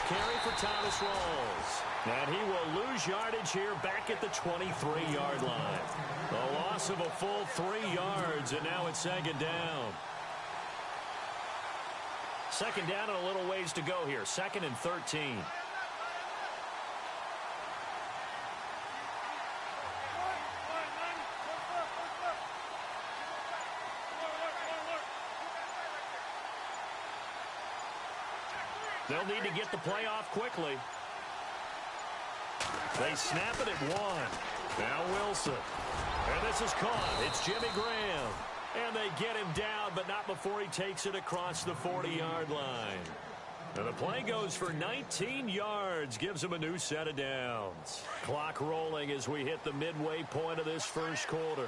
carry for Thomas Rawls. And he will lose yardage here back at the 23-yard line. A loss of a full 3 yards, and now it's second down. Second down and a little ways to go here. 2nd and 13. They'll need to get the play off quickly. They snap it at 1. Now Wilson. And this is caught. It's Jimmy Graham. And they get him down, but not before he takes it across the 40-yard line. And the play goes for 19 yards, gives him a new set of downs. Clock rolling as we hit the midway point of this first quarter.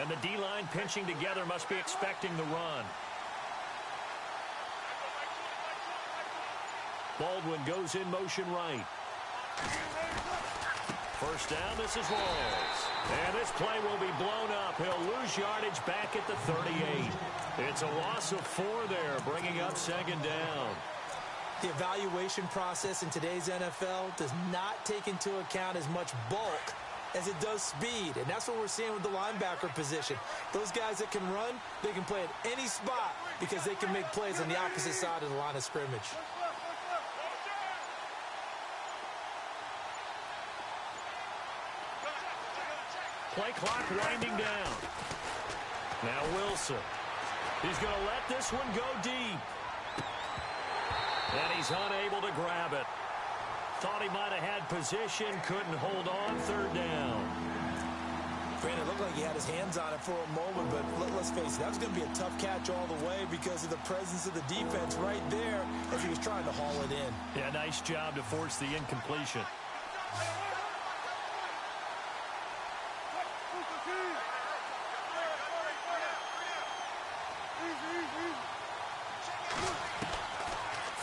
And the D-line pinching together, must be expecting the run. Baldwin goes in motion right. First down, this is Rawls. And this play will be blown up. He'll lose yardage back at the 38. It's a loss of 4 there, bringing up second down. The evaluation process in today's NFL does not take into account as much bulk as it does speed. And that's what we're seeing with the linebacker position. Those guys that can run, they can play at any spot because they can make plays on the opposite side of the line of scrimmage. Play clock winding down. Now Wilson. He's going to let this one go deep. And he's unable to grab it. Thought he might have had position, couldn't hold on. Third down. Brandon, it looked like he had his hands on it for a moment, but let's face it, that was going to be a tough catch all the way because of the presence of the defense right there as he was trying to haul it in. Yeah, nice job to force the incompletion.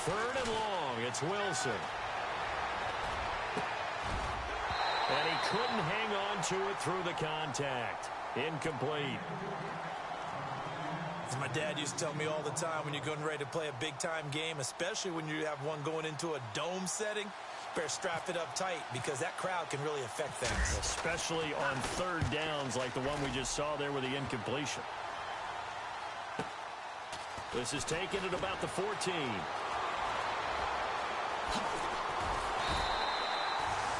Third and long, it's Wilson. And he couldn't hang on to it through the contact. Incomplete. As my dad used to tell me all the time, when you're getting ready to play a big-time game, especially when you have one going into a dome setting, better strap it up tight because that crowd can really affect things. Especially on third downs like the one we just saw there with the incompletion. This is taken at about the 14.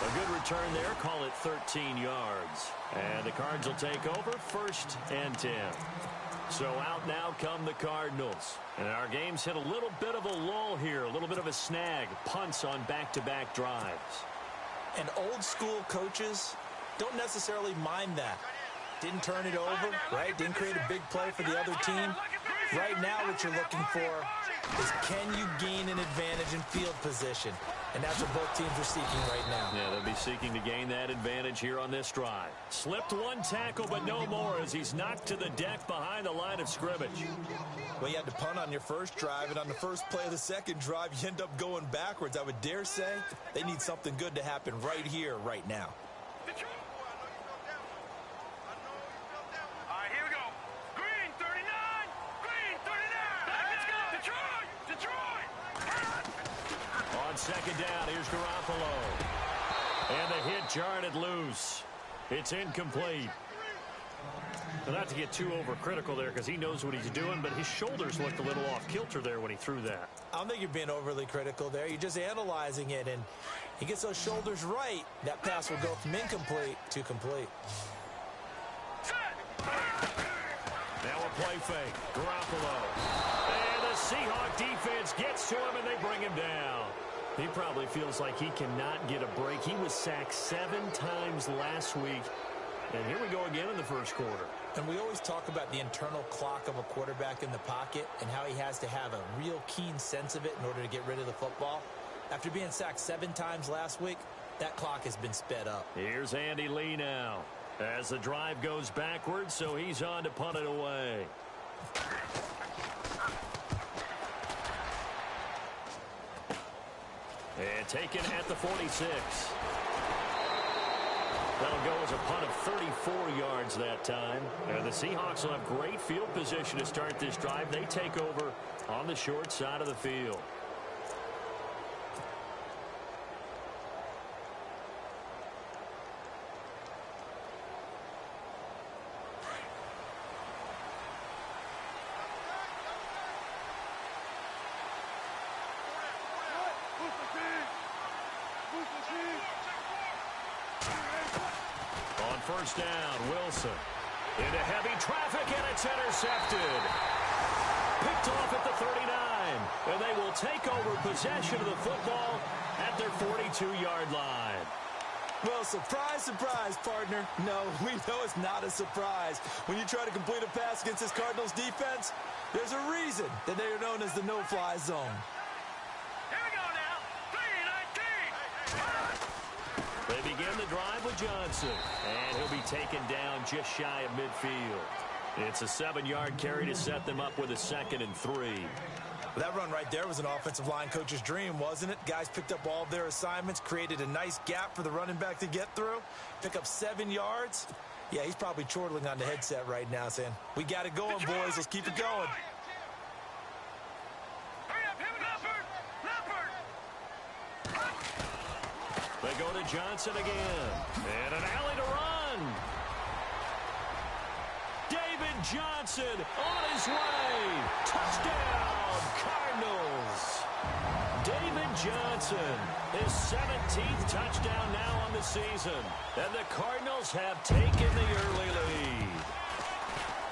A good return there. Call it 13 yards. And the Cards will take over 1st and 10. So out now come the Cardinals. And our game's hit a little bit of a lull here. A little bit of a snag. Punts on back-to-back drives. And old-school coaches don't necessarily mind that. Didn't turn it over, right? Didn't create a big play for the other team. Right now what you're looking for is can you gain an advantage in field position? And that's what both teams are seeking right now. Yeah, they'll be seeking to gain that advantage here on this drive. Slipped one tackle, but no more as he's knocked to the deck behind the line of scrimmage. Well, you had to punt on your first drive, and on the first play of the second drive, you end up going backwards. I would dare say they need something good to happen right here, right now. Second down, here's Garoppolo. And the hit jarred loose. It's incomplete. Well, not to get too overcritical there because he knows what he's doing, but his shoulders looked a little off kilter there when he threw that. I don't think you're being overly critical there. You're just analyzing it, and he gets those shoulders right. That pass will go from incomplete to complete. Now a play fake. Garoppolo. And the Seahawk defense gets to him, and they bring him down. He probably feels like he cannot get a break. He was sacked 7 times last week. And here we go again in the first quarter. And we always talk about the internal clock of a quarterback in the pocket and how he has to have a real keen sense of it in order to get rid of the football. After being sacked 7 times last week, that clock has been sped up. Here's Andy Lee now as the drive goes backwards, so he's on to punt it away. And taken at the 46. That'll go as a punt of 34 yards that time. And the Seahawks will have great field position to start this drive. They take over on the short side of the field. first down. Wilson into heavy traffic, and it's intercepted. Picked off at the 39, and they will take over possession of the football at their 42-yard line. Well, surprise, surprise, partner. No, we know it's not a surprise. When you try to complete a pass against this Cardinals defense, there's a reason that they are known as the no-fly zone. Here we go now. 3-19. They begin the drive with Johnson, and he'll be taken down just shy of midfield. It's a 7-yard carry to set them up with a 2nd and 3. That run right there was an offensive line coach's dream, wasn't it? Guys picked up all of their assignments, created a nice gap for the running back to get through, pick up 7 yards. Yeah, he's probably chortling on the headset right now saying, we got it going, boys. Let's keep it going. Hurry up, Leopard. They go to Johnson again, and an alley to run. David Johnson on his way. Touchdown, Cardinals. David Johnson, his 17th touchdown now on the season. And the Cardinals have taken the early lead.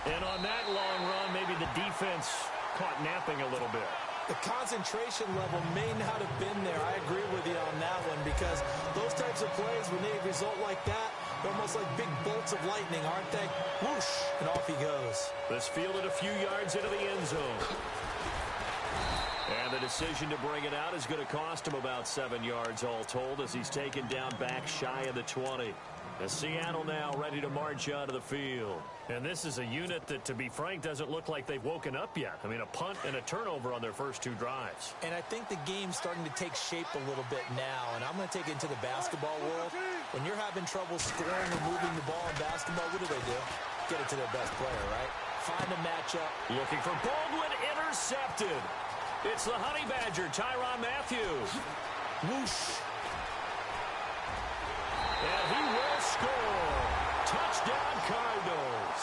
And on that long run, maybe the defense caught napping a little bit. The concentration level may not have been there. I agree with you on that one because those types of plays, when they result like that, they're almost like big bolts of lightning, aren't they? Whoosh, and off he goes. This fielded a few yards into the end zone. And the decision to bring it out is going to cost him about 7 yards all told as he's taken down back shy of the 20. As Seattle now ready to march out of the field. And this is a unit that, to be frank, doesn't look like they've woken up yet. I mean, a punt and a turnover on their first 2 drives. And I think the game's starting to take shape a little bit now. And I'm going to take it into the basketball world. When you're having trouble scoring or moving the ball in basketball, what do? Get it to their best player, right? Find a matchup. Looking for Baldwin, intercepted. It's the Honey Badger, Tyrann Mathieu. Whoosh. And he will score. Touchdown, Cardinals.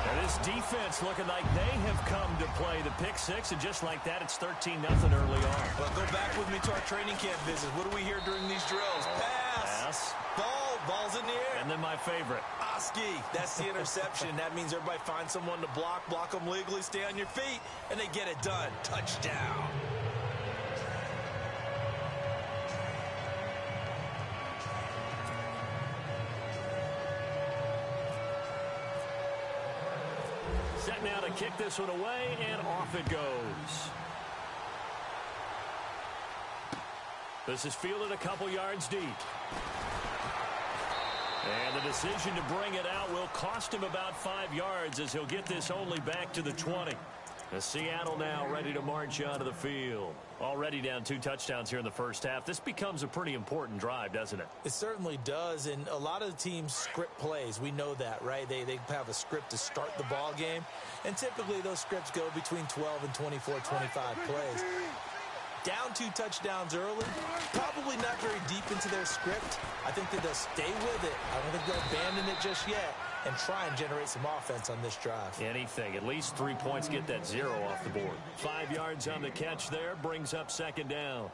And this defense looking like they have come to play the pick 6, and just like that, it's 13-0 early on. Well, go back with me to our training camp visit. What do we hear during these drills? Pass. Ball's in the air. And then my favorite. Oski. That's the interception. That means everybody finds someone to block them legally, stay on your feet, and they get it done. Touchdown. Set now to kick this one away, and off it goes. This is fielded a couple yards deep. And the decision to bring it out will cost him about 5 yards as he'll get this only back to the 20. The Seattle now ready to march out of the field. Already down 2 touchdowns here in the first half. This becomes a pretty important drive, doesn't it? It certainly does, and a lot of the teams script plays. We know that, right? They have a script to start the ball game, and typically those scripts go between 12 and 24, 25 plays. Down 2 touchdowns early, probably not very deep into their script. I think that they'll stay with it. I don't think they'll abandon it just yet and try and generate some offense on this drive. Anything. At least 3 points, get that 0 off the board. 5 yards on the catch there, brings up 2nd down.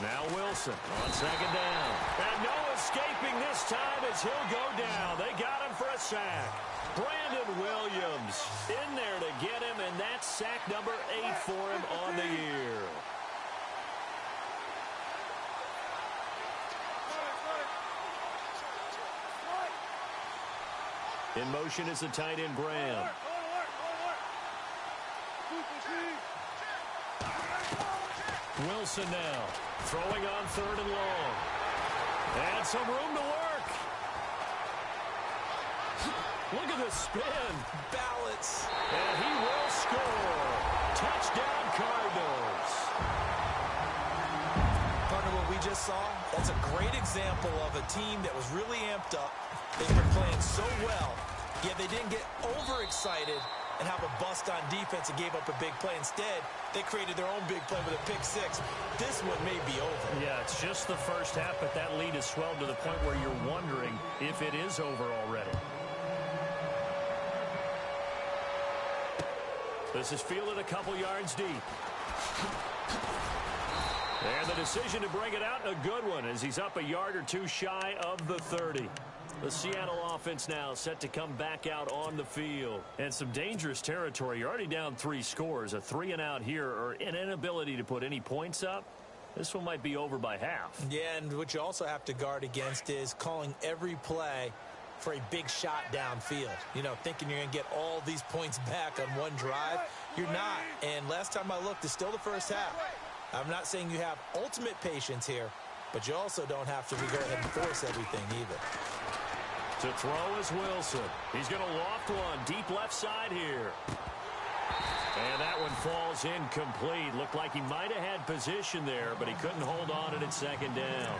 Now Wilson on 2nd down. And no escaping this time as he'll go down. They got him for a sack. Brandon Williams in there to get him, and that's sack number 8 for him on the year. In motion is the tight end, Graham. Wilson now throwing on 3rd and long. And some room to work. Look at the spin. Balance. And he will score. Touchdown, Cardinals. Partner, what we just saw, that's a great example of a team that was really amped up. They were playing so well, yet they didn't get overexcited and have a bust on defense and gave up a big play. Instead, they created their own big play with a pick six. This one may be over. Yeah, it's just the first half, but that lead has swelled to the point where you're wondering if it is over already. This is fielded a couple yards deep. And the decision to bring it out, a good one, as he's up a yard or two shy of the 30. The Seattle offense now set to come back out on the field. And some dangerous territory. You're already down 3 scores. A 3-and-out here, or an inability to put any points up. This one might be over by half. Yeah, and what you also have to guard against is calling every play for a big shot downfield. You know, thinking you're going to get all these points back on one drive. You're not. And last time I looked, it's still the first half. I'm not saying you have ultimate patience here, but you also don't have to go ahead and force everything either. To throw is Wilson. He's going to loft one deep left side here. And that one falls incomplete. Looked like he might have had position there, but he couldn't hold on at second down.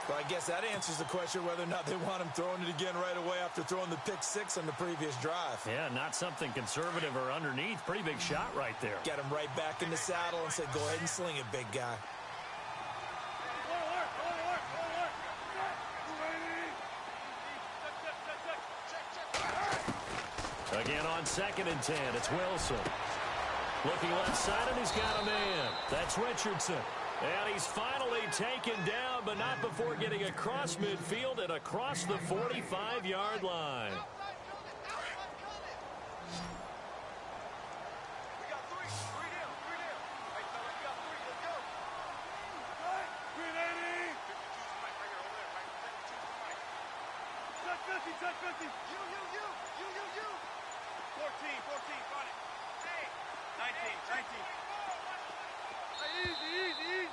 Well, I guess that answers the question whether or not they want him throwing it again right away after throwing the pick six on the previous drive. Yeah, not something conservative or underneath. Pretty big shot right there. Get him right back in the saddle and said, go ahead and sling it, big guy. Again on 2nd and 10, it's Wilson. Looking left side, and he's got a man. That's Richardson. And he's finally taken down, but not before getting across midfield and across the 45-yard line.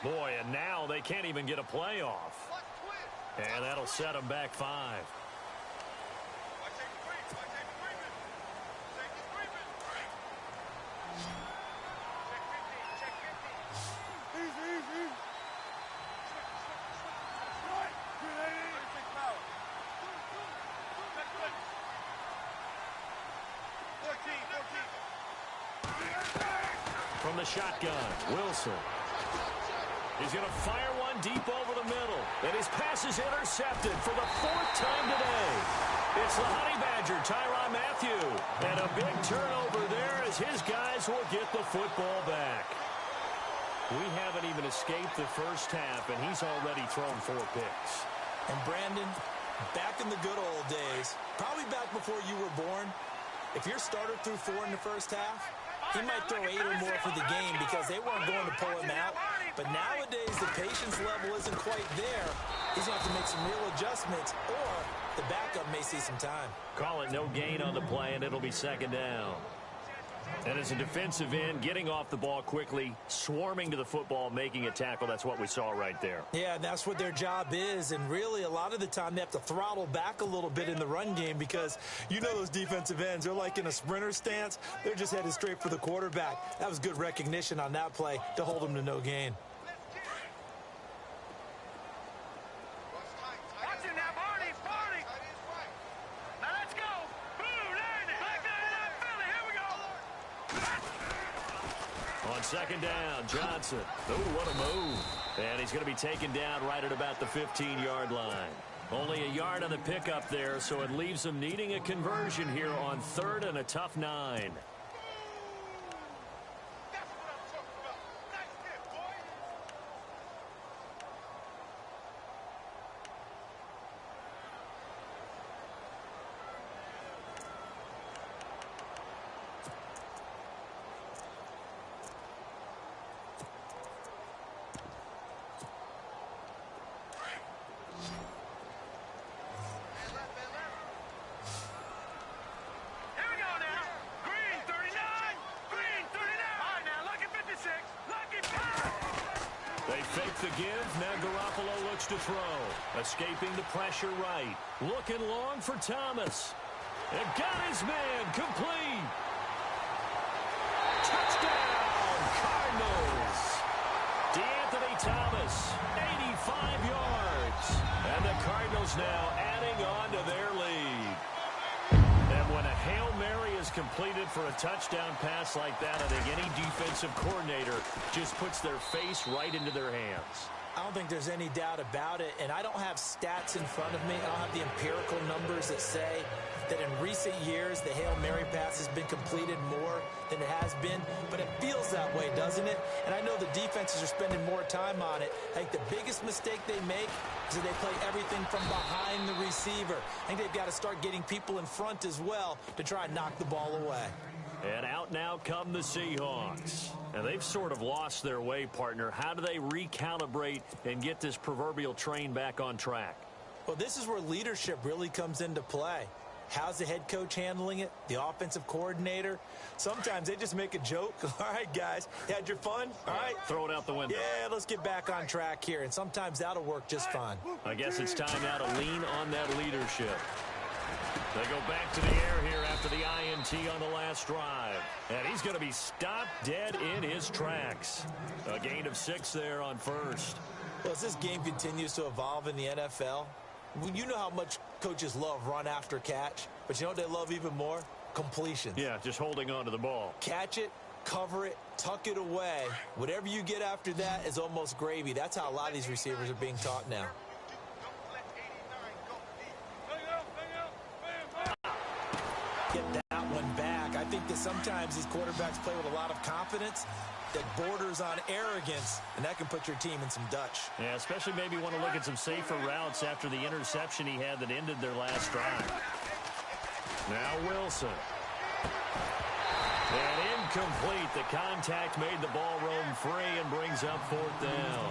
Boy, and now they can't even get a play off. And that'll set them back 5. From the shotgun, Wilson. He's going to fire one deep over the middle. And his pass is intercepted for the 4th time today. It's the Honey Badger, Tyrann Mathieu. And a big turnover there as his guys will get the football back. We haven't even escaped the first half, and he's already thrown 4 picks. And Brandon, back in the good old days, probably back before you were born, if your starter threw 4 in the first half, he might throw 8 or more for the game because they weren't going to pull him out. But nowadays, the patience level isn't quite there. He's going to have to make some real adjustments, or the backup may see some time. Call it no gain on the play, and it'll be 2nd down. And as a defensive end, getting off the ball quickly, swarming to the football, making a tackle, that's what we saw right there. Yeah, and that's what their job is. And really, a lot of the time, they have to throttle back a little bit in the run game because you know those defensive ends, they're like in a sprinter stance. They're just headed straight for the quarterback. That was good recognition on that play to hold them to no gain. On 2nd down, Johnson. Oh, what a move. And he's going to be taken down right at about the 15-yard line. Only a yard on the pickup there, so it leaves them needing a conversion here on 3rd and a tough 9. Fake the give. Now Garoppolo looks to throw. Escaping the pressure right. Looking long for Thomas. And got his man complete. Touchdown, Cardinals. DeAnthony Thomas, 85 yards. And the Cardinals now adding on to their lead. And when a Hail Mary is completed for a touchdown pass like that. I think any defensive coordinator just puts their face right into their hands. I don't think there's any doubt about it, and I don't have stats in front of me. I don't have the empirical numbers that say that in recent years the Hail Mary pass has been completed more than it has been, but it feels that way, doesn't it? And I know the defenses are spending more time on it. I think the biggest mistake they make is that they play everything from behind the receiver. I think they've got to start getting people in front as well to try and knock the ball away. And out now come the Seahawks. And they've sort of lost their way, partner. How do they recalibrate and get this proverbial train back on track? Well, this is where leadership really comes into play. How's the head coach handling it? The offensive coordinator? Sometimes they just make a joke. All right, guys, you had your fun? All right. Throw it out the window. Yeah, let's get back on track here. And sometimes that'll work just fine. I guess it's time now to lean on that leadership. They go back to the air here after the INT on the last drive. And he's going to be stopped dead in his tracks. A gain of 6 there on first. Well, as this game continues to evolve in the NFL, you know how much coaches love run after catch, but you know what they love even more? Completion. Yeah, just holding on to the ball. Catch it, cover it, tuck it away. Whatever you get after that is almost gravy. That's how a lot of these receivers are being taught now. Get that one back. I think that sometimes these quarterbacks play with a lot of confidence that borders on arrogance, and that can put your team in some Dutch. Yeah, especially maybe want to look at some safer routes after the interception he had that ended their last drive. Now Wilson. And incomplete. The contact made the ball roam free and brings up 4th down.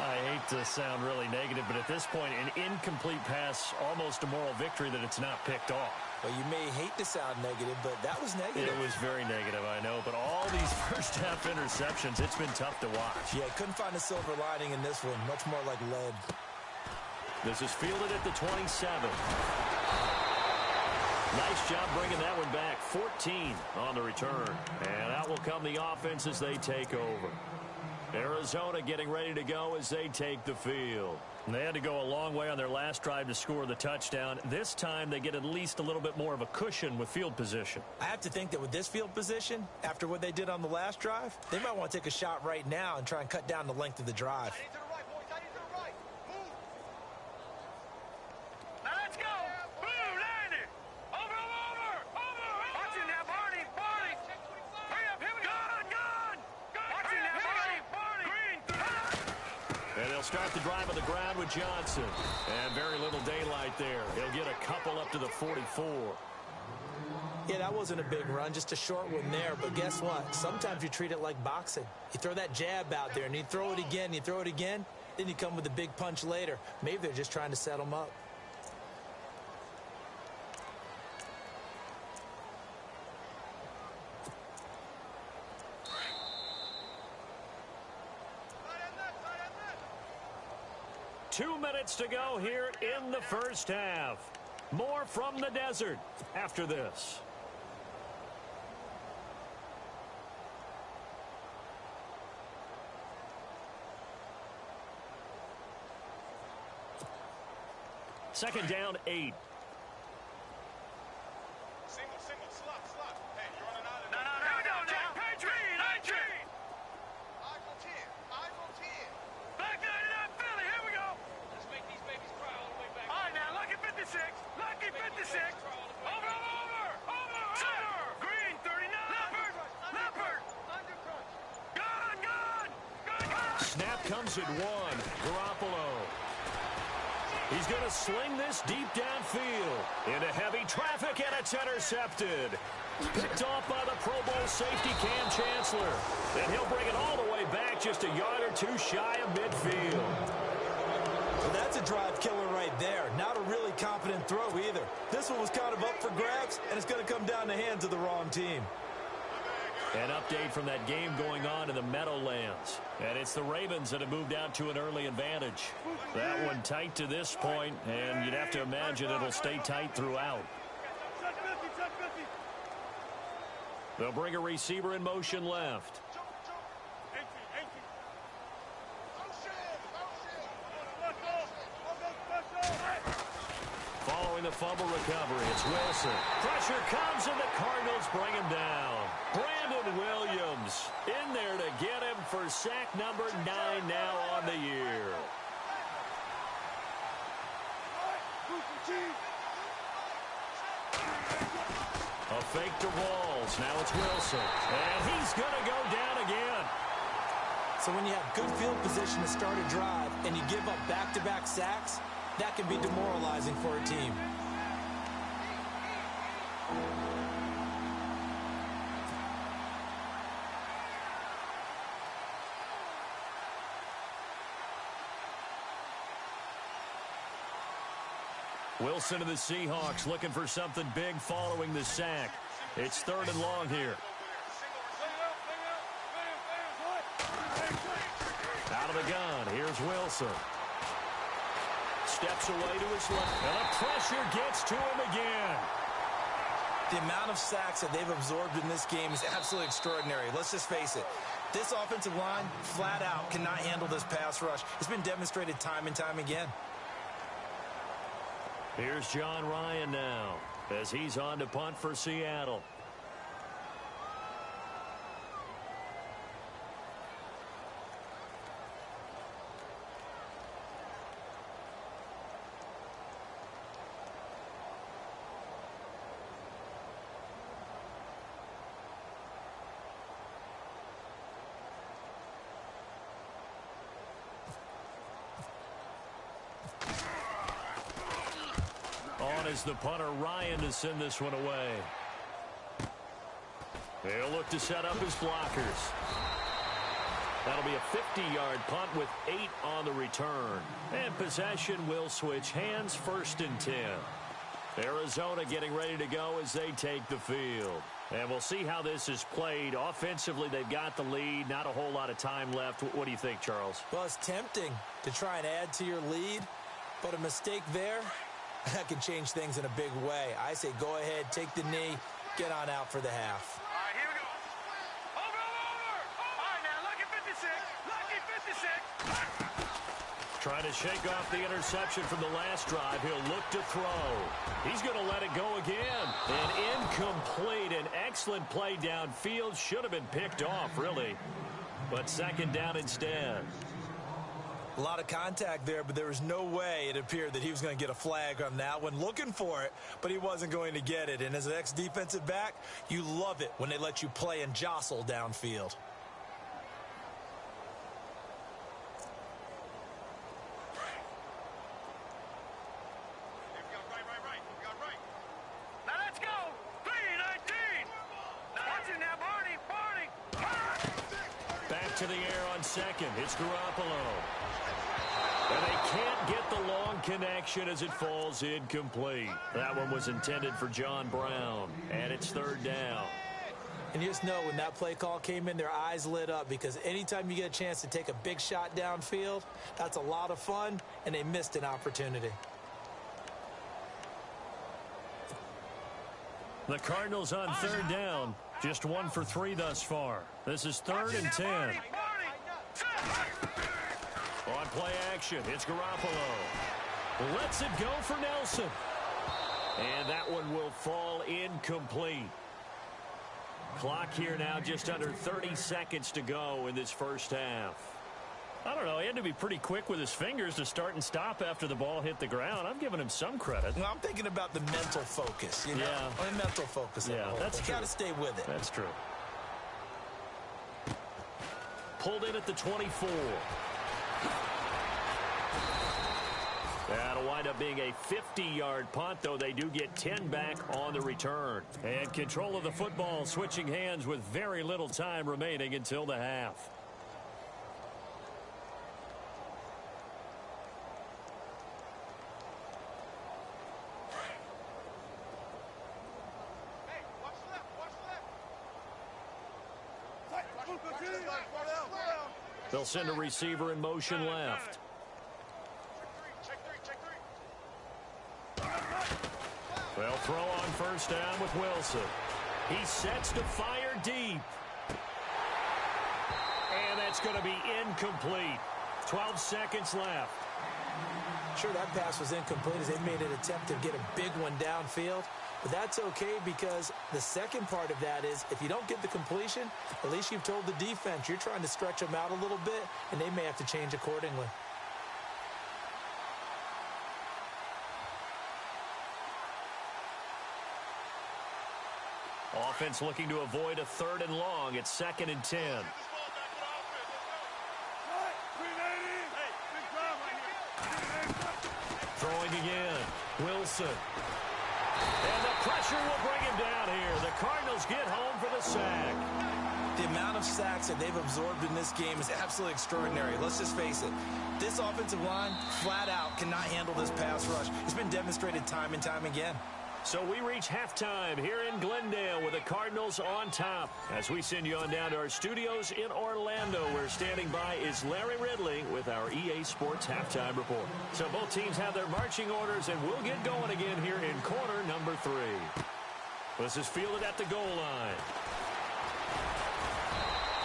I hate to sound really negative, but at this point, an incomplete pass, almost a moral victory that it's not picked off. Well, you may hate to sound negative, but that was negative. It was very negative, I know. But all these first-half interceptions, it's been tough to watch. Yeah, couldn't find a silver lining in this one. Much more like lead. This is fielded at the 27. Nice job bringing that one back. 14 on the return. And out will come the offense as they take over. Arizona getting ready to go as they take the field. And they had to go a long way on their last drive to score the touchdown. This time they get at least a little bit more of a cushion with field position. I have to think that with this field position, after what they did on the last drive, they might want to take a shot right now and try and cut down the length of the drive. Start the drive on the ground with Johnson. And very little daylight there. He'll get a couple up to the 44. Yeah, that wasn't a big run, just a short one there. But guess what? Sometimes you treat it like boxing. You throw that jab out there, and you throw it again, then you come with a big punch later. Maybe they're just trying to set them up. Two minutes to go here in the first half. More from the desert after this. Second down, 8. Single, slot. Hey, you're running out of there. No. Here we go now. Patriot. Eyes on 10. Back 99 Philly. Here we go. Let's make these babies cry all the way back. All right, now, lucky 56. Over. Center. Green, 39. Leopard. Gun. Snap comes at 1. Garoppolo. He's going to sling this deep downfield into heavy traffic, and it's intercepted. Picked off by the Pro Bowl safety Cam Chancellor. And he'll bring it all the way back just a yard or two shy of midfield. Well, that's a drive killer right there. Not a really confident throw either. This one was kind of up for grabs, and it's going to come down the hands of the wrong team. An update from that game going on in the Meadowlands. And it's the Ravens that have moved out to an early advantage. That one tight to this point, and you'd have to imagine it'll stay tight throughout. They'll bring a receiver in motion left. Following the fumble recovery. It's Wilson. Pressure comes, and the Cardinals bring him down. Brandon Williams in there to get him for sack number 9 now on the year. A fake to Walls. Now it's Wilson. And he's going to go down again. So when you have good field position to start a drive and you give up back-to-back sacks, that can be demoralizing for a team. Wilson to the Seahawks looking for something big following the sack. It's 3rd and long here. Out of the gun, here's Wilson. Steps away to his left, and the pressure gets to him again. The amount of sacks that they've absorbed in this game is absolutely extraordinary. Let's just face it. This offensive line, flat out, cannot handle this pass rush. It's been demonstrated time and time again. Here's John Ryan now as he's on to punt for Seattle. On is the punter, Ryan, to send this one away. They'll look to set up his blockers. That'll be a 50-yard punt with 8 on the return. And possession will switch hands, 1st and 10. Arizona getting ready to go as they take the field. And we'll see how this is played. Offensively, they've got the lead. Not a whole lot of time left. What do you think, Charles? Well, it's tempting to try and add to your lead, but a mistake there, that can change things in a big way. I say go ahead, take the knee, get on out for the half. All right, here we go. Over. All right, now, lucky 56. Lucky 56. Trying to shake off the interception from the last drive. He'll look to throw. He's going to let it go again. An incomplete, an excellent play downfield. Should have been picked off, really. But 2nd down instead. A lot of contact there, but there was no way it appeared that he was going to get a flag on that one. Looking for it, but he wasn't going to get it. And as an ex-defensive back, you love it when they let you play and jostle downfield. Now let's go. 3-19. Now watch it now, Barney. Back to the air on 2nd. It's Garoppolo. And they can't get the long connection as it falls incomplete. That one was intended for John Brown. And it's 3rd down. And you just know when that play call came in, their eyes lit up, because anytime you get a chance to take a big shot downfield, that's a lot of fun, and they missed an opportunity. The Cardinals on 3rd down. Just 1 for 3 thus far. This is 3rd and 10. On play action, it's Garoppolo. Lets it go for Nelson. And that one will fall incomplete. Clock here now just under 30 seconds to go in this first half. I don't know, he had to be pretty quick with his fingers to start and stop after the ball hit the ground. I'm giving him some credit. Well, I'm thinking about the mental focus, you know? Yeah. The mental focus. Yeah, that's true. You got to stay with it. That's true. Pulled in at the 24. That'll wind up being a 50-yard punt, though they do get 10 back on the return. And control of the football switching hands with very little time remaining until the half. They'll send a receiver in motion left. They'll throw on 1st down with Wilson. He sets to fire deep. And that's going to be incomplete. 12 seconds left. Sure, that pass was incomplete as they made an attempt to get a big one downfield. But that's okay because the second part of that is if you don't get the completion, at least you've told the defense you're trying to stretch them out a little bit, and they may have to change accordingly. Offense looking to avoid a 3rd and long. It's 2nd and 10. Throwing again. Wilson. And the pressure will bring him down here. The Cardinals get home for the sack. The amount of sacks that they've absorbed in this game is absolutely extraordinary. Let's just face it. This offensive line, flat out, cannot handle this pass rush. It's been demonstrated time and time again. So we reach halftime here in Glendale with the Cardinals on top. As we send you on down to our studios in Orlando, where standing by is Larry Ridley with our EA Sports Halftime Report. So both teams have their marching orders, and we'll get going again here in quarter number 3. This is fielded at the goal line.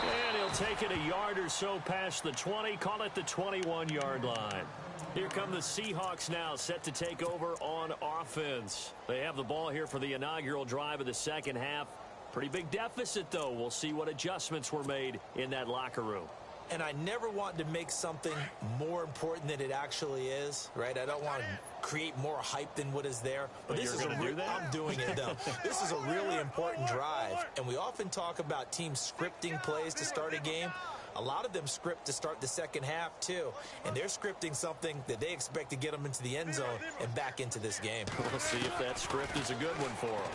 And he'll take it a yard or so past the 20, call it the 21-yard line. Here come the Seahawks now, set to take over on offense. They have the ball here for the inaugural drive of the second half. Pretty big deficit, though. We'll see what adjustments were made in that locker room. And I never want to make something more important than it actually is, right? I don't want to create more hype than what is there. But this is I'm doing it, though. This is a really important drive. And we often talk about teams scripting plays to start a game. A lot of them script to start the second half, too. And they're scripting something that they expect to get them into the end zone and back into this game. We'll see if that script is a good one for them.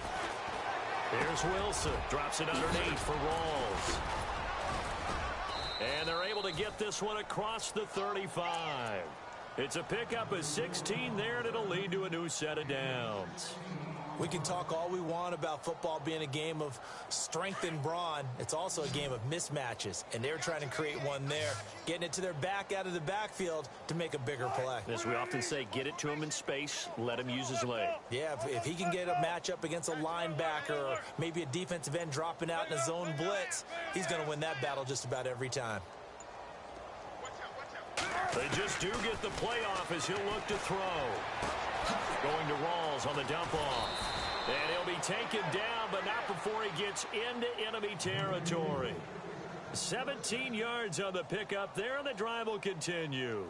Here's Wilson. Drops it underneath for Rawls. And they're able to get this one across the 35. It's a pickup of 16 there, and it'll lead to a new set of downs. We can talk all we want about football being a game of strength and brawn. It's also a game of mismatches, and they're trying to create one there, getting it to their back out of the backfield to make a bigger play. As we often say, get it to him in space, let him use his leg. Yeah, if he can get a matchup against a linebacker or maybe a defensive end dropping out in a zone blitz, he's going to win that battle just about every time. They just do get the playoff as he'll look to throw. Going to Rawls on the dump off. And he'll be taken down, but not before he gets into enemy territory. 17 yards on the pickup there, and the drive will continue.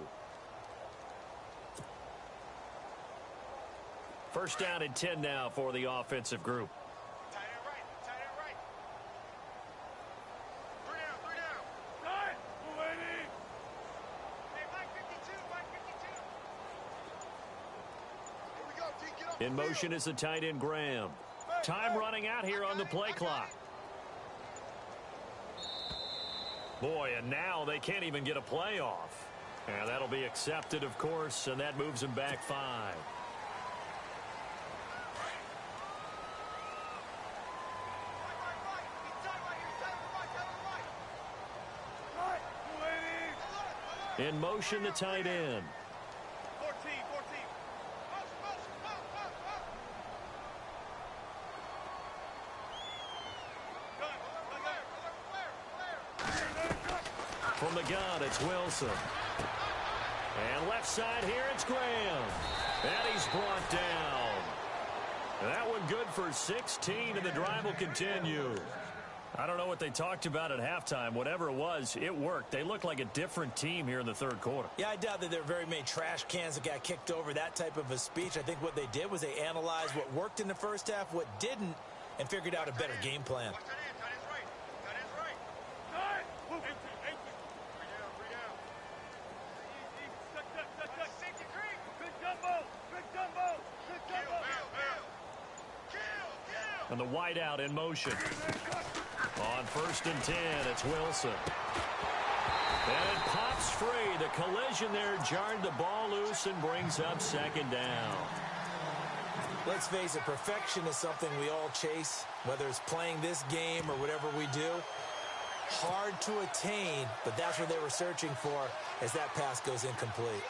First down and 10 now for the offensive group. Tight end right. Tight end right. 3 down. 3 down. Nine. We're waiting. Hey, Mike 52. Mike 52. Here we go, T. Get up. In motion is the tight end Graham. Time running out here on the play clock. Boy, and now they can't even get a play off. And that'll be accepted, of course, and that moves him back 5. In motion, the tight end. 14. From the gun, it's Wilson. And left side here, it's Graham. And he's brought down. That one good for 16, and the drive will continue. I don't know what they talked about at halftime. Whatever it was, it worked. They look like a different team here in the third quarter. Yeah, I doubt that there are very many trash cans that got kicked over, that type of a speech. I think what they did was they analyzed what worked in the first half, what didn't, and figured out a better game plan. And the wideout in motion. On 1st and 10, it's Wilson. And it pops free. The collision there jarred the ball loose and brings up 2nd down. Let's face it, perfection is something we all chase, whether it's playing this game or whatever we do. Hard to attain, but that's what they were searching for as that pass goes incomplete.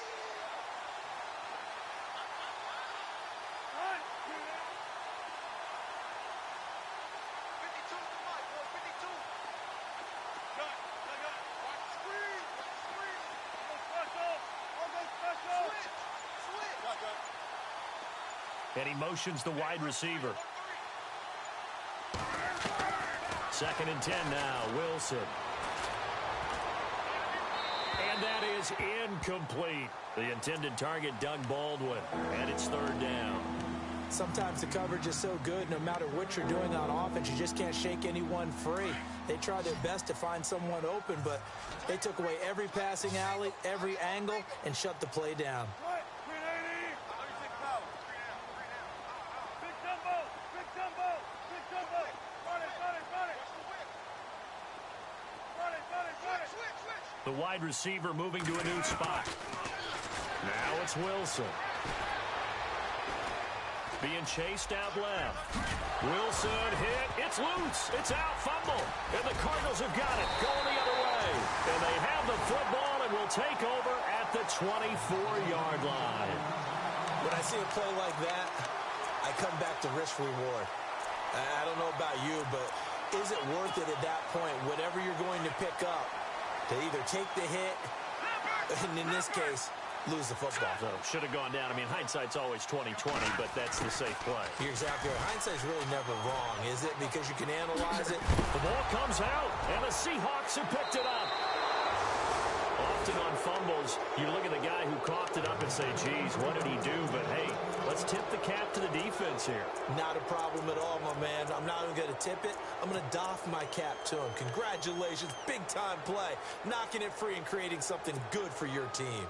And he motions the wide receiver. 2nd and 10 now, Wilson. And that is incomplete. The intended target, Doug Baldwin. And it's 3rd down. Sometimes the coverage is so good, no matter what you're doing on offense, you just can't shake anyone free. They try their best to find someone open, but they took away every passing alley, every angle, and shut the play down. The wide receiver moving to a new spot. Now it's Wilson. Being chased out left. Wilson hit. It's loose. It's out. Fumble. And the Cardinals have got it. Going the other way. And they have the football and will take over at the 24-yard line. When I see a play like that, I come back to risk reward. I don't know about you, but is it worth it at that point, whatever you're going to pick up, to either take the hit, and in this case, lose the football? So, should have gone down. I mean, hindsight's always 20/20, but that's the safe play. You're exactly right. Hindsight's really never wrong, is it? Because you can analyze it. The ball comes out, and the Seahawks have picked it up. Often on fumbles, you look at the guy who coughed it up and say, geez, what did he do? But, hey, let's tip the cap to the defense here. Not a problem at all, my man. I'm not even going to tip it. I'm going to doff my cap to him. Congratulations. Big-time play. Knocking it free and creating something good for your team.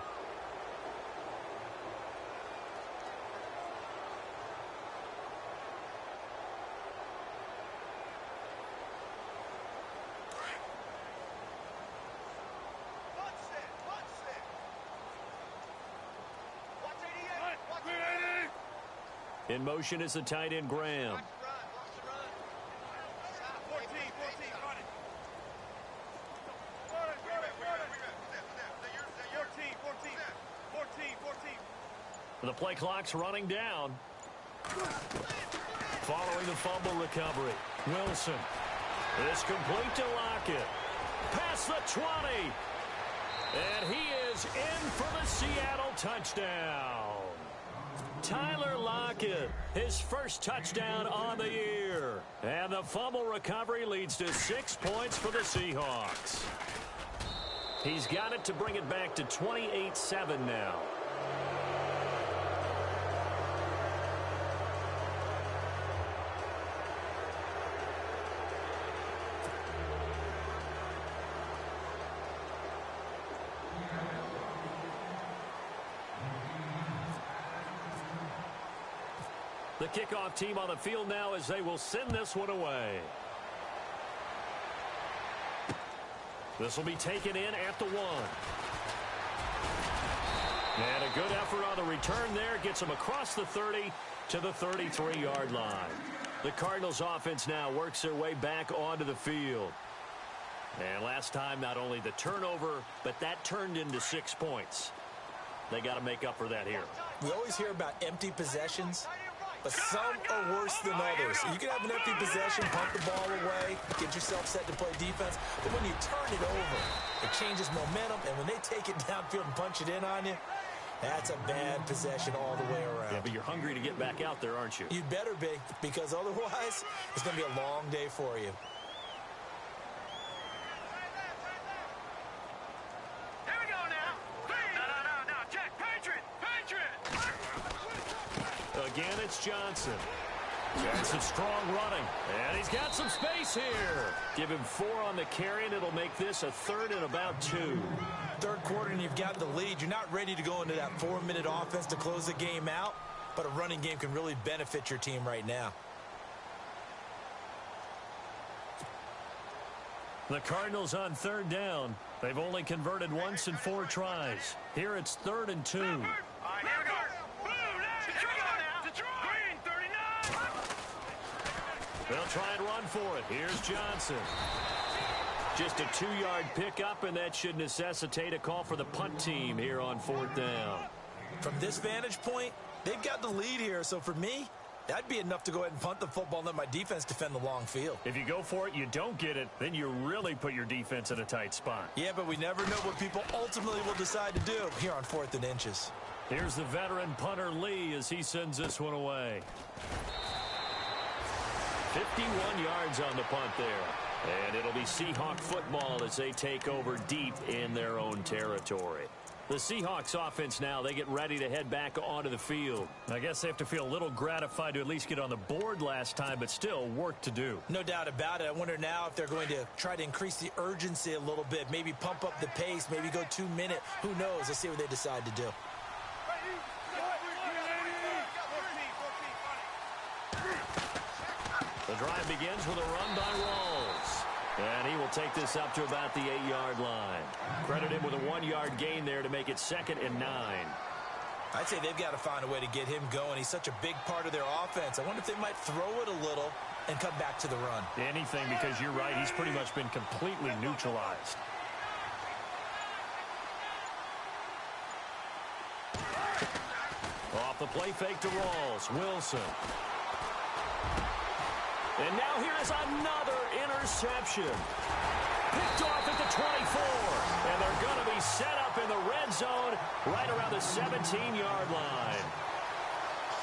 In motion is the tight end, Graham. The play clock's running down. Following the fumble recovery, Wilson. It's complete to Lockett. Past the 20. And he is in for the Seattle touchdown. Tyler Lockett, his first touchdown on the year. And the fumble recovery leads to 6 points for the Seahawks. He's got it to bring it back to 28-7 now. The kickoff team on the field now as they will send this one away. This will be taken in at the 1. And a good effort on the return there. Gets him across the 30 to the 33-yard line. The Cardinals offense now works their way back onto the field. And last time, not only the turnover, but that turned into 6 points. They got to make up for that here. We always hear about empty possessions, but some are worse than others. You can have an empty possession, pump the ball away, get yourself set to play defense, but when you turn it over, it changes momentum, and when they take it downfield and punch it in on you, that's a bad possession all the way around. Yeah, but you're hungry to get back out there, aren't you? You'd better be, because otherwise, it's going to be a long day for you. Again, it's Johnson. Johnson strong running. And he's got some space here. Give him 4 on the carry, and it'll make this a 3rd and about 2. Third quarter, and you've got the lead. You're not ready to go into that 4-minute offense to close the game out, but a running game can really benefit your team right now. The Cardinals on 3rd down. They've only converted once in 4 tries. Here it's 3rd and 2. They'll try and run for it. Here's Johnson. Just a 2-yard pickup, and that should necessitate a call for the punt team here on 4th down. From this vantage point, they've got the lead here, so for me, that'd be enough to go ahead and punt the football and let my defense defend the long field. If you go for it, you don't get it, then you really put your defense in a tight spot. Yeah, but we never know what people ultimately will decide to do here on 4th and inches. Here's the veteran punter Lee as he sends this one away. 51 yards on the punt there. And it'll be Seahawk football as they take over deep in their own territory. The Seahawks offense now, they get ready to head back onto the field. I guess they have to feel a little gratified to at least get on the board last time, but still work to do. No doubt about it. I wonder now if they're going to try to increase the urgency a little bit, maybe pump up the pace, maybe go 2 minute. Who knows? Let's see what they decide to do. The drive begins with a run by Rawls. And he will take this up to about the 8-yard line. Credit him with a 1-yard gain there to make it 2nd and 9. I'd say they've got to find a way to get him going. He's such a big part of their offense. I wonder if they might throw it a little and come back to the run. Anything, because you're right. He's pretty much been completely neutralized. Off the play fake to Rawls. Wilson. And now here is another interception. Picked off at the 24. And they're going to be set up in the red zone right around the 17-yard line.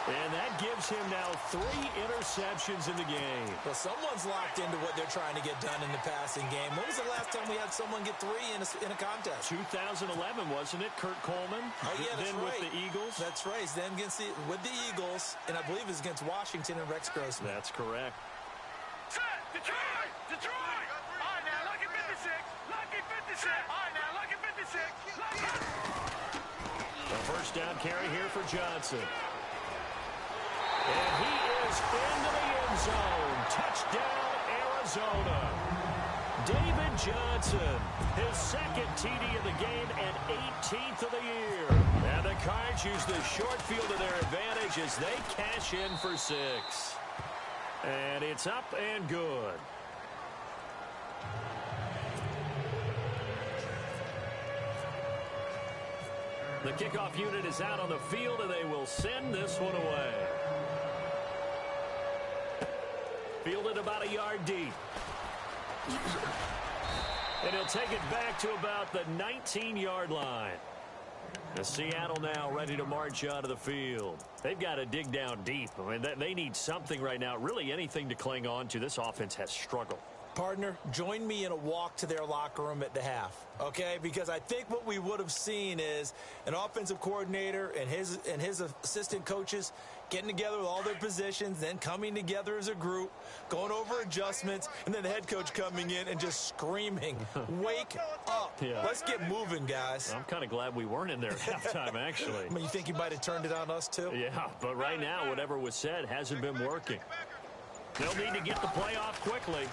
And that gives him now 3 interceptions in the game. Well, someone's locked into what they're trying to get done in the passing game. When was the last time we had someone get 3 in a contest? 2011, wasn't it? Kurt Coleman. Oh, yeah, that's then right. with the Eagles. That's right. He's then with the Eagles, and I believe it's against Washington and Rex Grossman. That's correct. Set! Detroit! Detroit! All right, now, lucky 56. Lucky 56. All right, now, lucky 56. Lucky. A first down carry here for Johnson. And he is into the end zone. Touchdown, Arizona. David Johnson, his 2nd TD of the game and 18th of the year. And the Cards use the short field to their advantage as they cash in for 6. And it's up and good. The kickoff unit is out on the field, and they will send this one away. Fielded about a yard deep. And he'll take it back to about the 19-yard line. The Seattle now ready to march out of the field. They've got to dig down deep. I mean, they need something right now, really anything to cling on to. This offense has struggled. Partner, join me in a walk to their locker room at the half, okay? Because I think what we would have seen is an offensive coordinator and his assistant coaches getting together with all their positions, then coming together as a group, going over adjustments, and then the head coach coming in and just screaming, wake up. Yeah. Let's get moving, guys. I'm kind of glad we weren't in there at halftime, actually. I mean, you think he might have turned it on us, too? Yeah, but right now, whatever was said hasn't been working. They'll need to get the play off quickly.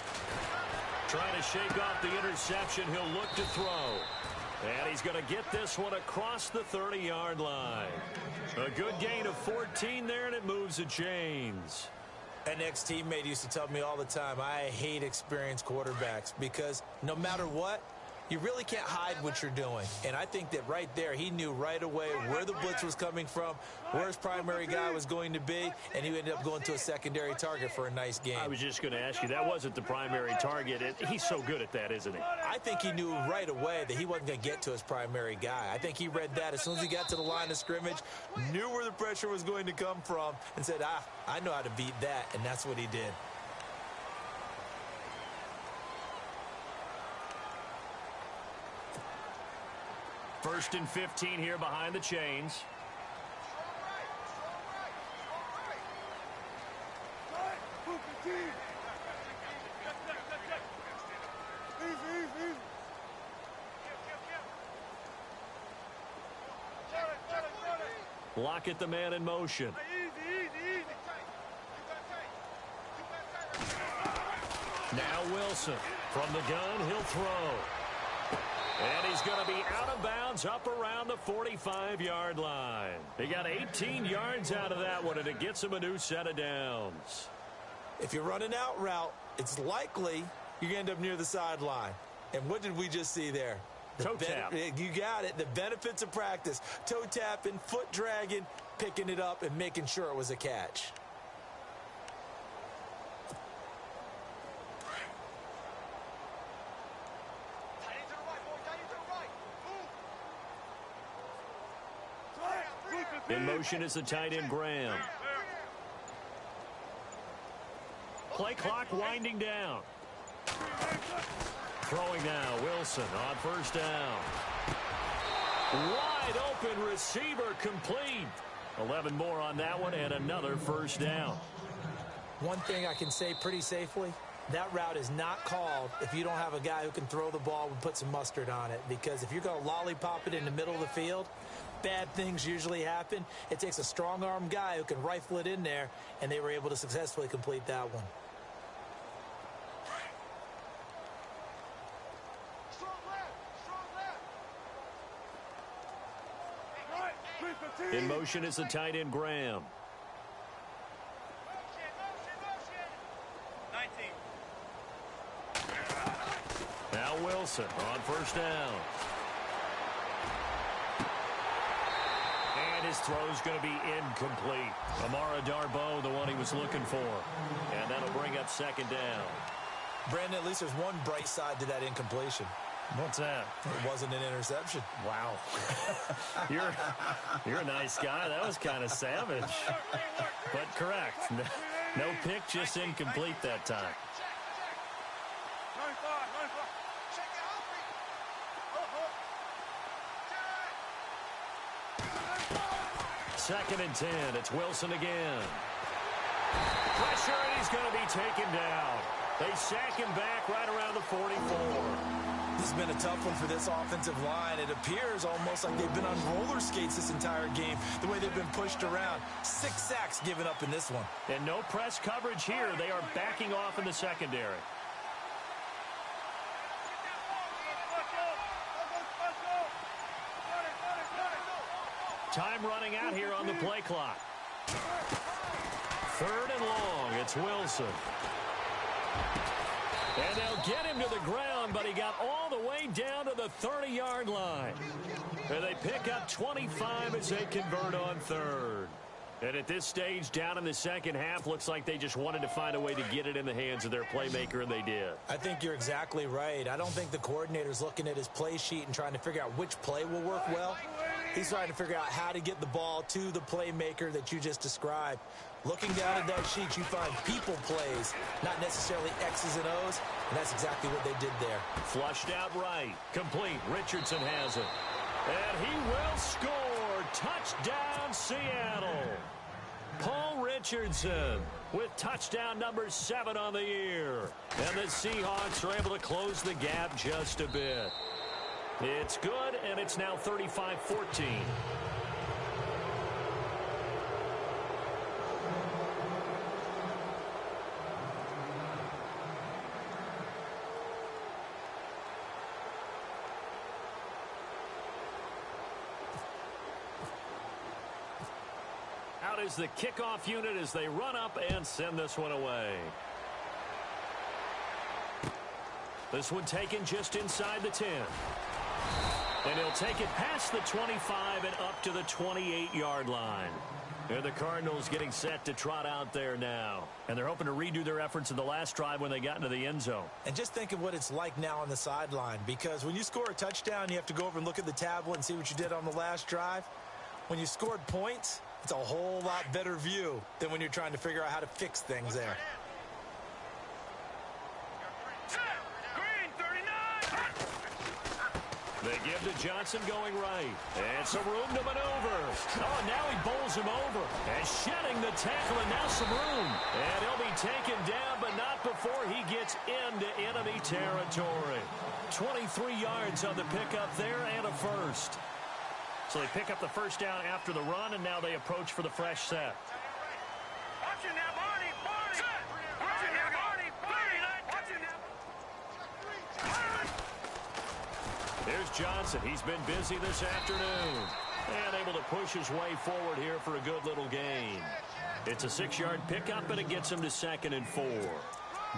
Trying to shake off the interception. He'll look to throw. And he's going to get this one across the 30-yard line. A good gain of 14 there, and it moves the chains. An ex-teammate used to tell me all the time, I hate experienced quarterbacks because no matter what, you really can't hide what you're doing. And I think that right there, he knew right away where the blitz was coming from, where his primary guy was going to be, and he ended up going to a secondary target for a nice game. I was just going to ask you, that wasn't the primary target. He's so good at that, isn't he? I think he knew right away that he wasn't going to get to his primary guy. I think he read that as soon as he got to the line of scrimmage, knew where the pressure was going to come from, and said, I know how to beat that, and that's what he did. First and 15 here behind the chains. Lockett, the man in motion. Now Wilson from the gun, he'll throw. And he's going to be out of bounds up around the 45-yard line. He got 18 yards out of that one, and it gets him a new set of downs. If you're running out route, it's likely you're going to end up near the sideline. And what did we just see there? Toe tap. You got it. The benefits of practice. Toe tapping, foot dragging, picking it up, and making sure it was a catch. In motion is the tight end, Graham. Play clock winding down. Throwing now, Wilson on first down. Wide open receiver, complete. 11 more on that one and another first down. One thing I can say pretty safely, that route is not called if you don't have a guy who can throw the ball and put some mustard on it. Because if you're going to lollipop it in the middle of the field, bad things usually happen. It takes a strong-arm guy who can rifle it in there, and they were able to successfully complete that one. In motion is the tight end, Graham. 19. Now Wilson on first down. And his throw's going to be incomplete. Amara Darboh, the one he was looking for. And that'll bring up second down. Brandon, at least there's one bright side to that incompletion. What's that? It wasn't an interception. Wow. You're a nice guy. That was kind of savage. But correct. No pick, just incomplete that time. Second and 10. It's Wilson again. Pressure, and he's going to be taken down. They sack him back right around the 44. This has been a tough one for this offensive line. It appears almost like they've been on roller skates this entire game, the way they've been pushed around. 6 sacks given up in this one. And no press coverage here. They are backing off in the secondary. Time running out here on the play clock. Third and long. It's Wilson. And they'll get him to the ground, but he got all the way down to the 30-yard line. And they pick up 25 as they convert on third. And at this stage, down in the second half, looks like they just wanted to find a way to get it in the hands of their playmaker, and they did. I think you're exactly right. I don't think the coordinator's looking at his play sheet and trying to figure out which play will work well. He's trying to figure out how to get the ball to the playmaker that you just described. Looking down at that sheet, you find people plays, not necessarily X's and O's, and that's exactly what they did there. Flushed out right. Complete. Richardson has it. And he will score. Touchdown, Seattle. Paul Richardson with touchdown number 7 on the year. And the Seahawks are able to close the gap just a bit. It's good, and it's now 35-14. Out is the kickoff unit as they run up and send this one away. This one taken just inside the 10. And he'll take it past the 25 and up to the 28-yard line. And the Cardinals getting set to trot out there now. And they're hoping to redo their efforts in the last drive when they got into the end zone. And just think of what it's like now on the sideline. Because when you score a touchdown, you have to go over and look at the tablet and see what you did on the last drive. When you scored points, it's a whole lot better view than when you're trying to figure out how to fix things there. They give to Johnson going right. And some room to maneuver. Oh, now he bowls him over. And shedding the tackle, and now some room. And he'll be taken down, but not before he gets into enemy territory. 23 yards on the pickup there and a first. So they pick up the first down after the run, and now they approach for the fresh set. There's Johnson. He's been busy this afternoon. And able to push his way forward here for a good little gain. It's a 6-yard pickup, and it gets him to 2nd and 4.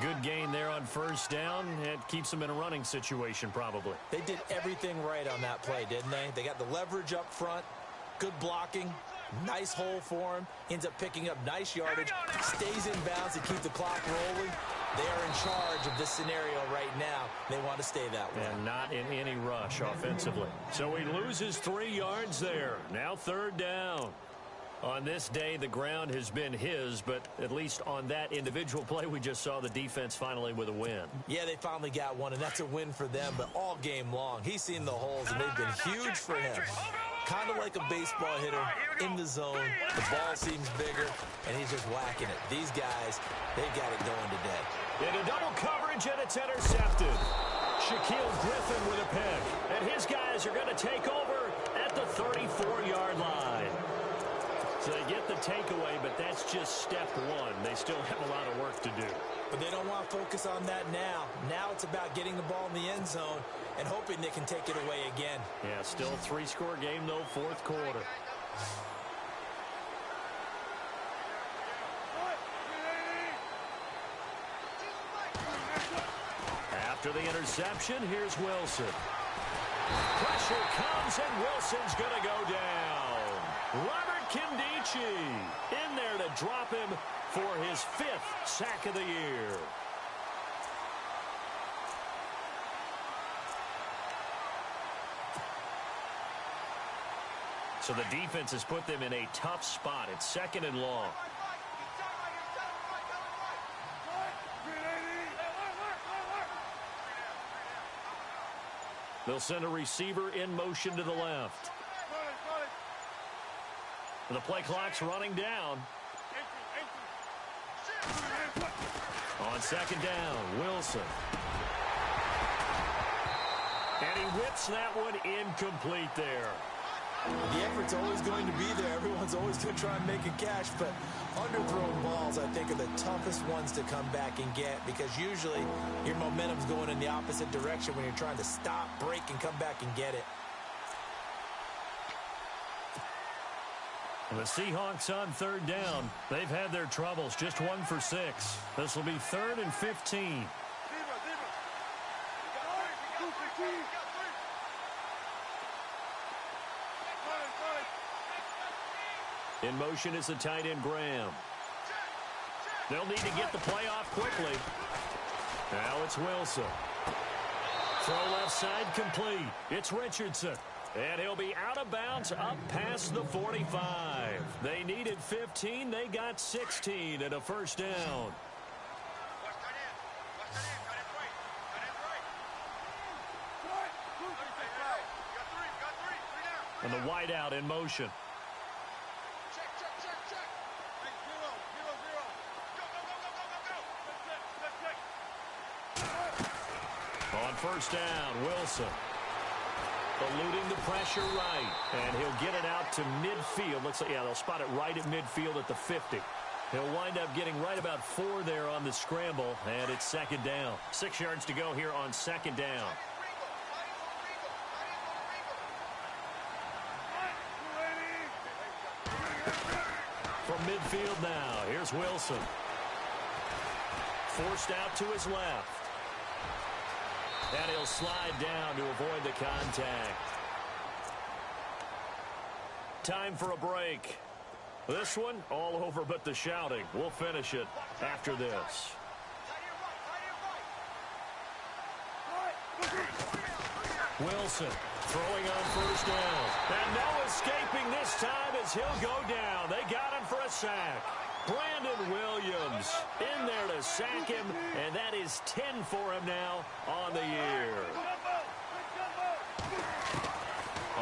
Good gain there on first down. It keeps them in a running situation probably. They did everything right on that play, didn't they? They got the leverage up front, good blocking, nice hole for him, ends up picking up nice yardage, stays in bounds to keep the clock rolling. They are in charge of this scenario right now. They want to stay that way. And not in any rush offensively. So he loses 3 yards there. Now 3rd down. On this day, the ground has been his, but at least on that individual play, we just saw the defense finally with a win. Yeah, they finally got one, and that's a win for them, but all game long, he's seen the holes, and they've been huge for him. Kind of like a baseball hitter in the zone. The ball seems bigger, and he's just whacking it. These guys, they've got it going today. Into double coverage, and it's intercepted. Shaquille Griffin with a pick, and his guys are going to take over at the 34-yard line. So they get the takeaway, but that's just step one. They still have a lot of work to do. But they don't want to focus on that now. Now it's about getting the ball in the end zone and hoping they can take it away again. Yeah, still a three-score game, though, fourth quarter. After the interception, here's Wilson. Pressure comes, and Wilson's going to go down. Robert Kindici in there to drop him for his 5th sack of the year. So the defense has put them in a tough spot. It's 2nd and long. They'll send a receiver in motion to the left. The play clock's running down. On 2nd down, Wilson. And he whips that one incomplete there. The effort's always going to be there. Everyone's always going to try and make a catch, but underthrown balls, I think, are the toughest ones to come back and get because usually your momentum's going in the opposite direction when you're trying to stop, break, and come back and get it. The Seahawks on 3rd down. They've had their troubles, just 1 for 6. This will be 3rd and 15. In motion is the tight end, Graham. They'll need to get the play off quickly. Now it's Wilson. Throw left side complete. It's Richardson. And he'll be out of bounds up past the 45. They needed 15. They got 16 and a first down. And the wideout in motion. On first down, Wilson. Eluding the pressure right. And he'll get it out to midfield. Looks like, yeah, they'll spot it right at midfield at the 50. He'll wind up getting right about 4 there on the scramble. And it's 2nd down. 6 yards to go here on 2nd down. From midfield now, here's Wilson. Forced out to his left. And he'll slide down to avoid the contact. Time for a break. This one, all over but the shouting. We'll finish it after this. Wilson throwing on first down. And no escaping this time as he'll go down. They got him for a sack. Brandon Williams in there to sack him, and that is 10 for him now on the year.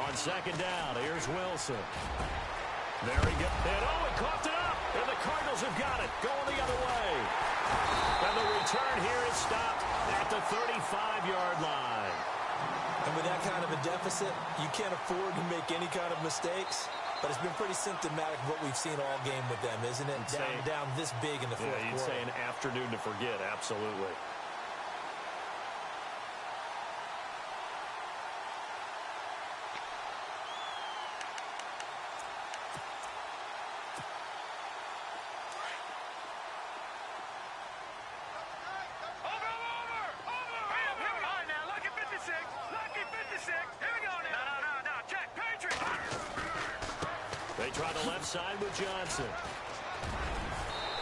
On 2nd down, here's Wilson. Very good. And oh, he coughed it up, and the Cardinals have got it, going the other way. And the return here is stopped at the 35-yard line. And with that kind of a deficit, you can't afford to make any kind of mistakes. But it's been pretty symptomatic of what we've seen all game with them, isn't it? Down this big in the fourth quarter. You'd say an afternoon to forget, absolutely. They try the left side with Johnson.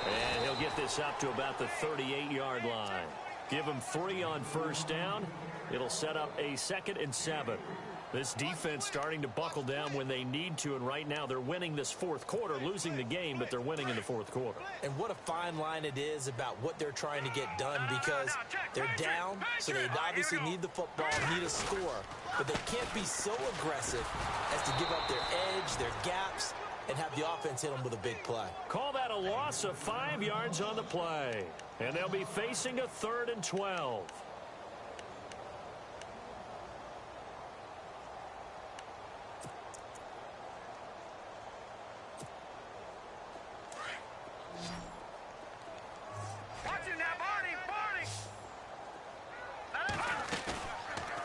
And he'll get this up to about the 38-yard line. Give him 3 on first down. It'll set up a 2nd and 7. This defense starting to buckle down when they need to, and right now they're winning this fourth quarter, losing the game, but they're winning in the fourth quarter. And what a fine line it is about what they're trying to get done, because they're down, so they obviously need the football, need a score, but they can't be so aggressive as to give up their edge, their gaps, and have the offense hit them with a big play. Call that a loss of 5 yards on the play, and they'll be facing a 3rd and 12.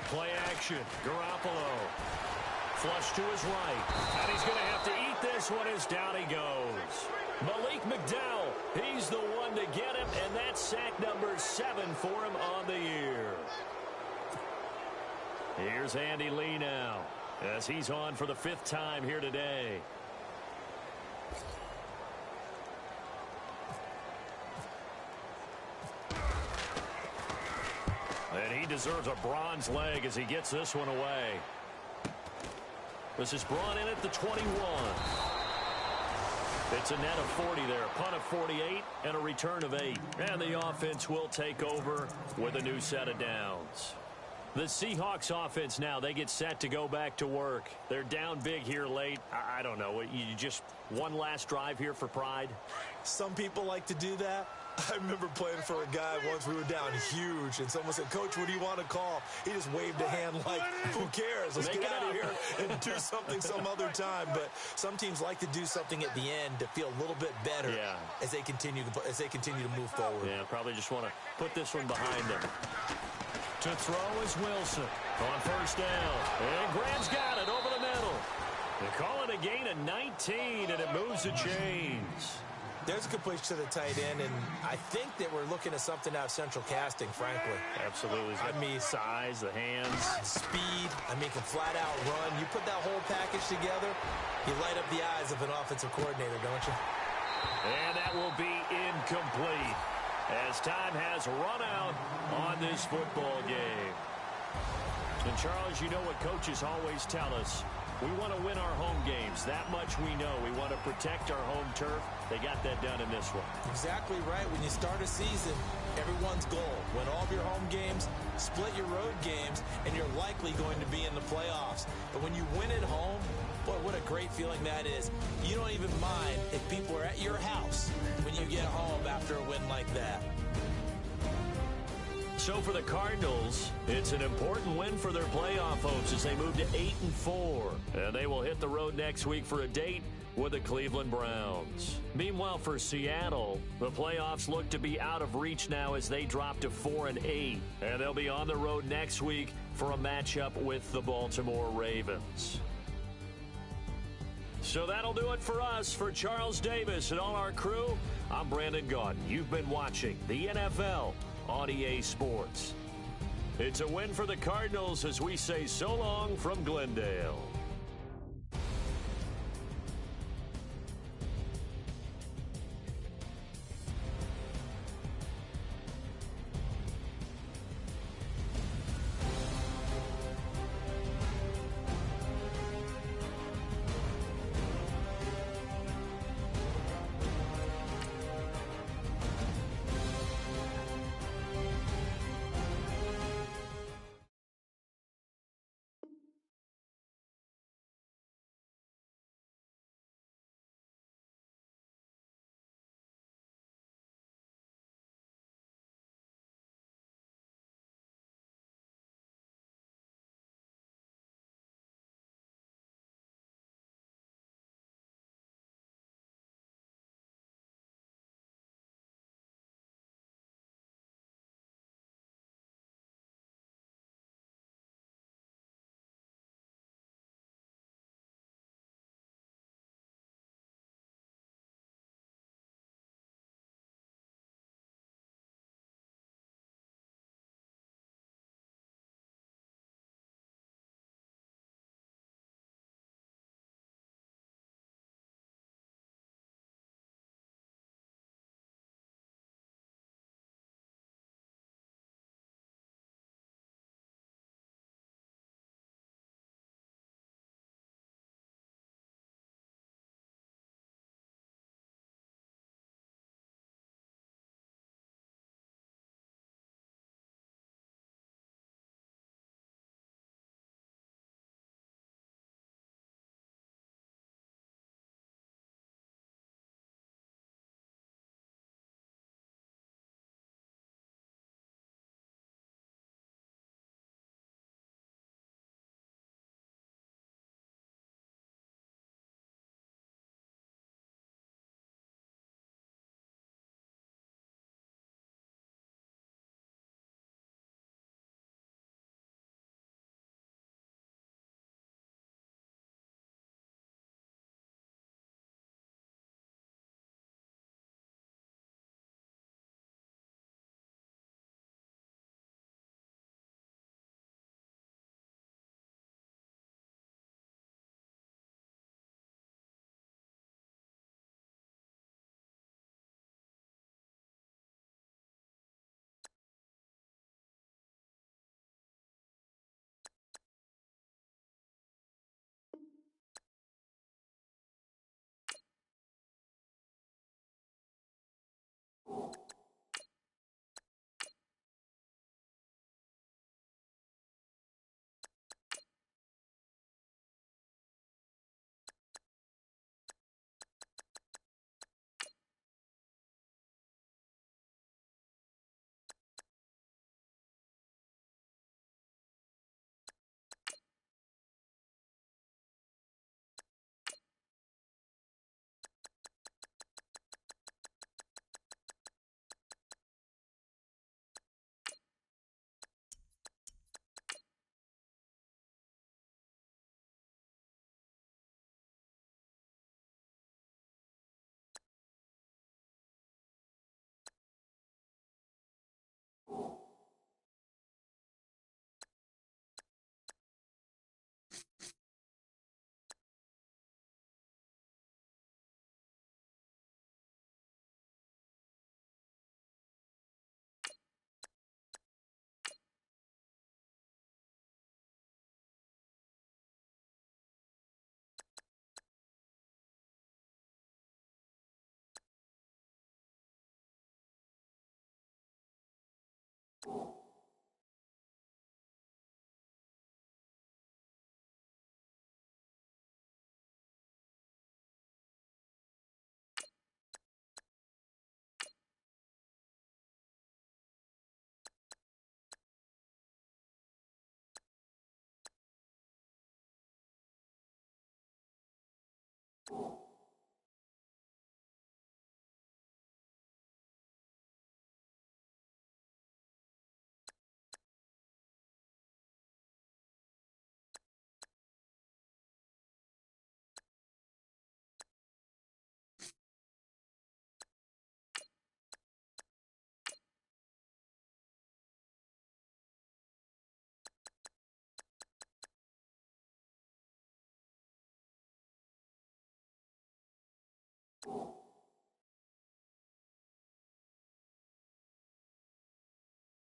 Play action. Garoppolo. Flush to his right. And he's going to have to eat this one as down he goes. Malik McDowell, he's the one to get him, and that's sack number 7 for him on the year. Here's Andy Lee now, as he's on for the 5th time here today. And he deserves a bronze leg as he gets this one away. This is brought in at the 21. It's a net of 40 there. Punt of 48 and a return of 8. And the offense will take over with a new set of downs. The Seahawks offense now, they get set to go back to work. They're down big here late. I don't know. You just one last drive here for pride? Some people like to do that. I remember playing for a guy once. We were down huge, and someone said, "Coach, what do you want to call?" He just waved a hand like, "Who cares? Let's get out of here and do something some other time." But some teams like to do something at the end to feel a little bit better as they continue to move forward. Yeah, probably just want to put this one behind them. To throw is Wilson on 1st down. And Graham's got it over the middle. They call it a gain of 19, and it moves the chains. There's a completion to the tight end, and I think that we're looking at something out of Central Casting, frankly. Absolutely. I mean, size, the hands. Speed. I mean, can flat out run. You put that whole package together, you light up the eyes of an offensive coordinator, don't you? And that will be incomplete, as time has run out on this football game. And, Charles, you know what coaches always tell us. We want to win our home games. That much we know. We want to protect our home turf. They got that done in this one. Exactly right. When you start a season, everyone's goal: win all of your home games, split your road games, and you're likely going to be in the playoffs. But when you win at home, boy, what a great feeling that is. You don't even mind if people are at your house when you get home after a win like that. So for the Cardinals, it's an important win for their playoff hopes as they move to 8-4. And they will hit the road next week for a date with the Cleveland Browns. Meanwhile, for Seattle, the playoffs look to be out of reach now as they drop to 4-8. And they'll be on the road next week for a matchup with the Baltimore Ravens. So that'll do it for us. For Charles Davis and all our crew, I'm Brandon Gaudin. You've been watching the NFL on EA Sports. It's a win for the Cardinals as we say so long from Glendale. You